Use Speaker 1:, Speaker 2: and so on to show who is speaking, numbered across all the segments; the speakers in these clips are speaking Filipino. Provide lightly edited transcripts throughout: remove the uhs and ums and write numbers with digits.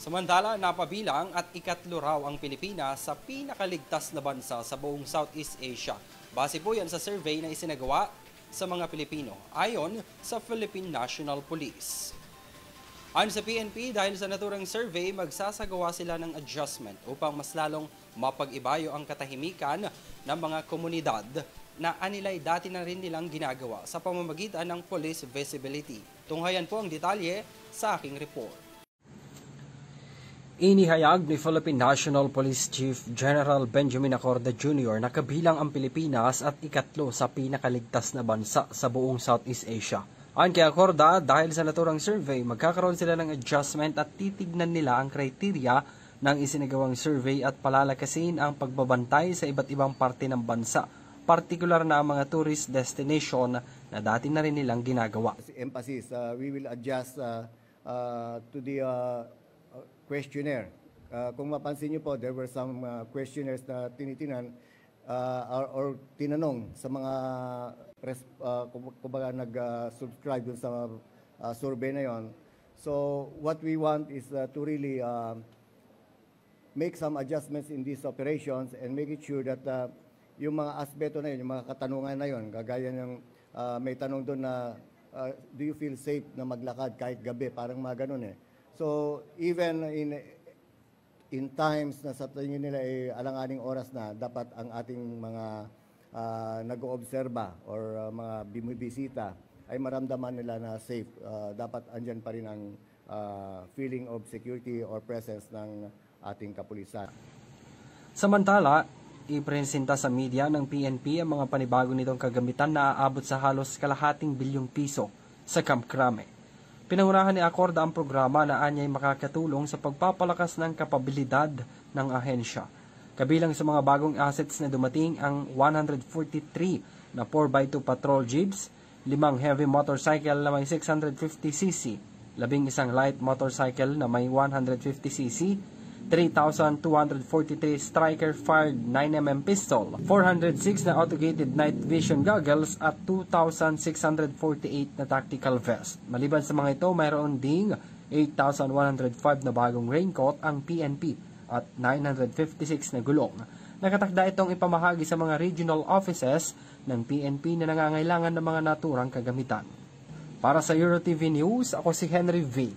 Speaker 1: Samantala, napabilang at ikatlo raw ang Pilipinas sa pinakaligtas na bansa sa buong Southeast Asia. Base po yan sa survey na isinagawa sa mga Pilipino ayon sa Philippine National Police. Ayon sa PNP, dahil sa naturang survey, magsasagawa sila ng adjustment upang mas lalong mapag-ibayo ang katahimikan ng mga komunidad na anilay dati na rin nilang ginagawa sa pamamagitan ng police visibility. Tunghayan po ang detalye sa aking report. Inihayag ni Philippine National Police Chief General Benjamin Acorda Jr. na kabilang ang Pilipinas at ikatlo sa pinakaligtas na bansa sa buong Southeast Asia. Ayon kay Acorda, dahil sa naturang survey, magkakaroon sila ng adjustment at titignan nila ang kriteriya ng isinagawang survey at palalakasin ang pagbabantay sa iba't ibang parte ng bansa, partikular na ang mga tourist destination na dati na rin nilang ginagawa.
Speaker 2: Emphasis, we will adjust to the questionnaire. Kung mapansin niyo po, there were some questionnaires na tinitinan or tinanong sa mga kumbaga nag-subscribe dun sa survey na yon. So what we want is to really make some adjustments in these operations and make it sure that yung mga aspeto na yun, yung mga katanungan na yun, kagaya ng may tanong doon na do you feel safe na maglakad kahit gabi, parang mga ganun eh. So even in times na sa tingin nila ay alanganing oras na, dapat ang ating mga nag-oobserba or mga bumibisita ay maramdaman nila na safe. Dapat andyan pa rin ang feeling of security or presence ng ating kapulisan.
Speaker 1: Samantala, ipresenta sa media ng PNP ang mga panibago nitong kagamitan na aabot sa halos kalahating bilyong piso sa Camp Crame. Pinangunahan ni Acorda ang programa na anyay makakatulong sa pagpapalakas ng kapabilidad ng ahensya. Kabilang sa mga bagong assets na dumating ang 143 na 4x2 patrol jeeps, 5 heavy motorcycle na may 650cc, 11 light motorcycle na may 150cc, 3,243 striker-fired 9mm pistol, 406 na autogated night vision goggles at 2,648 na tactical vest. Maliban sa mga ito, mayroon ding 8,105 na bagong raincoat ang PNP at 956 na gulong. Nakatakda itong ipamahagi sa mga regional offices ng PNP na nangangailangan ng mga naturang kagamitan. Para sa EuroTV News, ako si Henry V.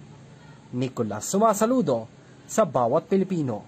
Speaker 1: Nicolas, sumasaludo sa bawat Pilipino.